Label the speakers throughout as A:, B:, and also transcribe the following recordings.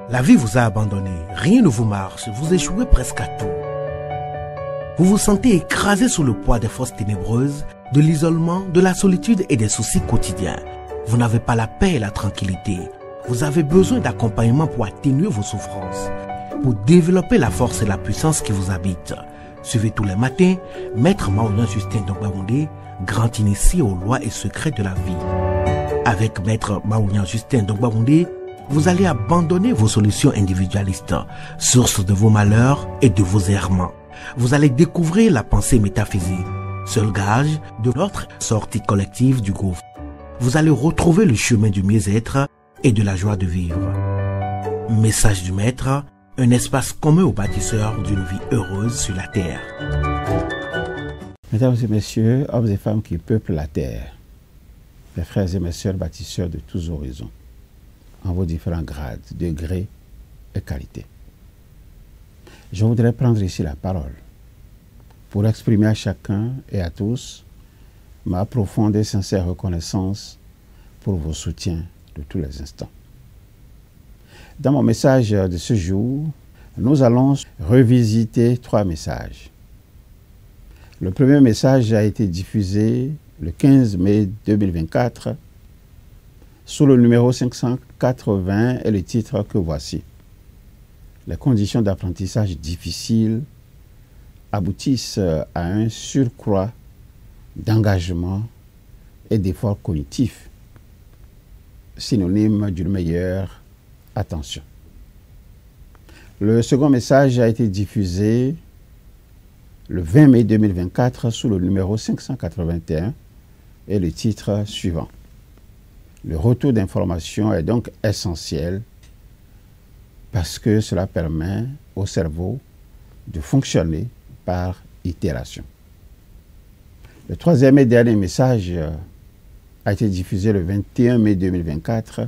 A: La vie vous a abandonné, rien ne vous marche, vous échouez presque à tout. Vous vous sentez écrasé sous le poids des forces ténébreuses, de l'isolement, de la solitude et des soucis quotidiens. Vous n'avez pas la paix et la tranquillité. Vous avez besoin d'accompagnement pour atténuer vos souffrances, pour développer la force et la puissance qui vous habitent. Suivez tous les matins Maître Maouyan Justin Dongbaoundé, grand initié aux lois et secrets de la vie. Avec Maître Maouyan Justin Dongbaoundé, vous allez abandonner vos solutions individualistes, source de vos malheurs et de vos errements. Vous allez découvrir la pensée métaphysique, seul gage de notre sortie collective du gouffre. Vous allez retrouver le chemin du mieux-être et de la joie de vivre. Message du Maître, un espace commun aux bâtisseurs d'une vie heureuse sur la terre.
B: Mesdames et messieurs, hommes et femmes qui peuplent la terre, mes frères et mes sœurs bâtisseurs de tous horizons, en vos différents grades, degrés et qualités. Je voudrais prendre ici la parole pour exprimer à chacun et à tous ma profonde et sincère reconnaissance pour vos soutiens de tous les instants. Dans mon message de ce jour, nous allons revisiter 3 messages. Le premier message a été diffusé le 15 mai 2024 sous le numéro 580 et le titre que voici. Les conditions d'apprentissage difficiles aboutissent à un surcroît d'engagement et d'efforts cognitifs, synonyme d'une meilleure attention. Le second message a été diffusé le 20 mai 2024 sous le numéro 581 et le titre suivant. Le retour d'information est donc essentiel parce que cela permet au cerveau de fonctionner par itération. Le troisième et dernier message a été diffusé le 21 mai 2024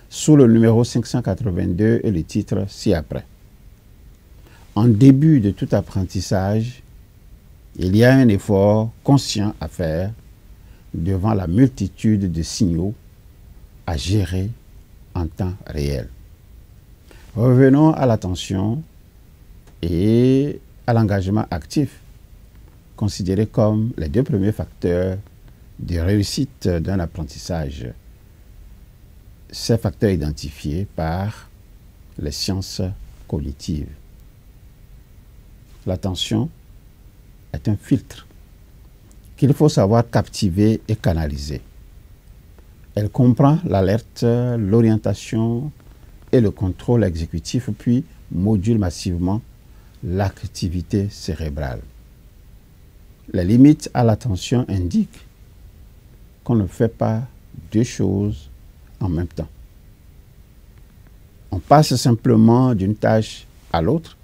B: sous le numéro 582 et le titre ci-après. En début de tout apprentissage, il y a un effort conscient à faire devant la multitude de signaux à gérer en temps réel. Revenons à l'attention et à l'engagement actif, considérés comme les 2 premiers facteurs de réussite d'un apprentissage. Ces facteurs identifiés par les sciences cognitives. L'attention est un filtre qu'il faut savoir captiver et canaliser. Elle comprend l'alerte, l'orientation et le contrôle exécutif, puis module massivement l'activité cérébrale. Les limites à l'attention indiquent qu'on ne fait pas 2 choses en même temps. On passe simplement d'une tâche à l'autre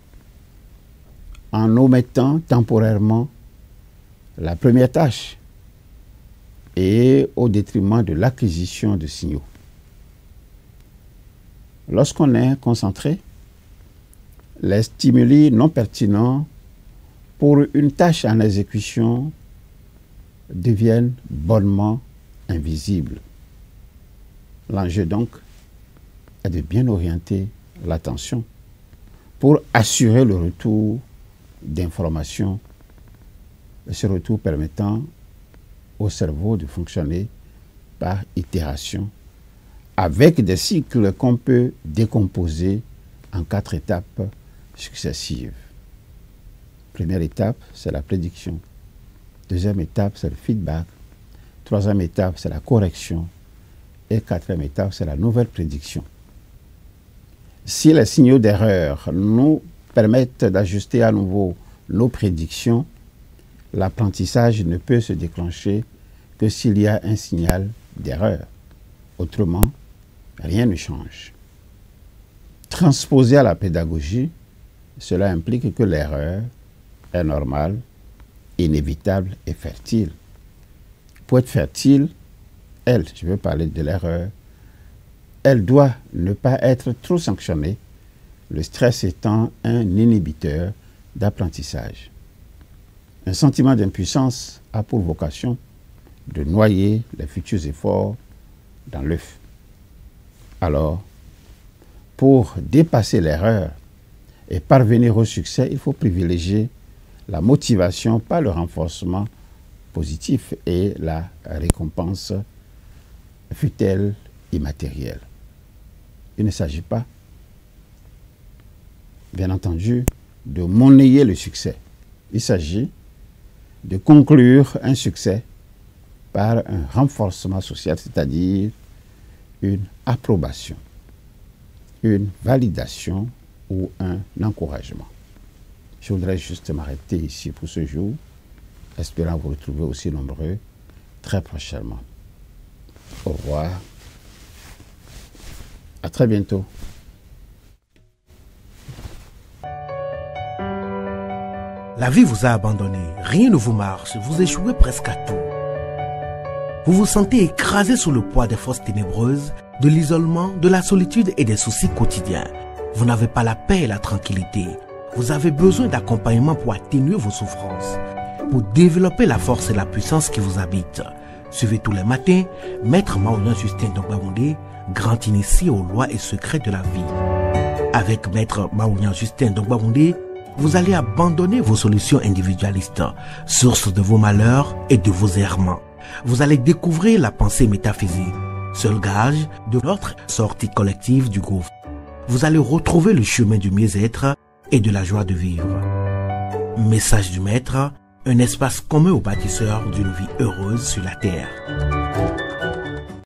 B: en omettant temporairement la première tâche et au détriment de l'acquisition de signaux. Lorsqu'on est concentré, les stimuli non pertinents pour une tâche en exécution deviennent bonnement invisibles. L'enjeu donc est de bien orienter l'attention pour assurer le retour d'informations, ce retour permettant au cerveau de fonctionner par itération avec des cycles qu'on peut décomposer en 4 étapes successives. Première étape, c'est la prédiction. Deuxième étape, c'est le feedback. Troisième étape, c'est la correction. Et 4e étape, c'est la nouvelle prédiction. Si les signaux d'erreur nous permettent d'ajuster à nouveau nos prédictions, l'apprentissage ne peut se déclencher que s'il y a un signal d'erreur. Autrement, rien ne change. Transposé à la pédagogie, cela implique que l'erreur est normale, inévitable et fertile. Pour être fertile, je veux parler de l'erreur, elle doit ne pas être trop sanctionnée, le stress étant un inhibiteur d'apprentissage. Un sentiment d'impuissance a pour vocation de noyer les futurs efforts dans l'œuf. Alors, pour dépasser l'erreur et parvenir au succès, il faut privilégier la motivation par le renforcement positif et la récompense, fût-elle immatérielle. Il ne s'agit pas, bien entendu, de monnayer le succès. Il s'agit de conclure un succès par un renforcement social, c'est-à-dire une approbation, une validation ou un encouragement. Je voudrais juste m'arrêter ici pour ce jour, espérant vous retrouver aussi nombreux très prochainement. Au revoir. À très bientôt.
A: La vie vous a abandonné, rien ne vous marche, vous échouez presque à tout. Vous vous sentez écrasé sous le poids des forces ténébreuses, de l'isolement, de la solitude et des soucis quotidiens. Vous n'avez pas la paix et la tranquillité. Vous avez besoin d'accompagnement pour atténuer vos souffrances, pour développer la force et la puissance qui vous habitent. Suivez tous les matins Maître Maoulian Justin Dongbaoundé, grand initié aux lois et secrets de la vie. Avec Maître Maoulian Justin Dongbaoundé, vous allez abandonner vos solutions individualistes, source de vos malheurs et de vos errements. Vous allez découvrir la pensée métaphysique, seul gage de votre sortie collective du gouffre. Vous allez retrouver le chemin du mieux-être et de la joie de vivre. Message du Maître, un espace commun aux bâtisseurs d'une vie heureuse sur la terre.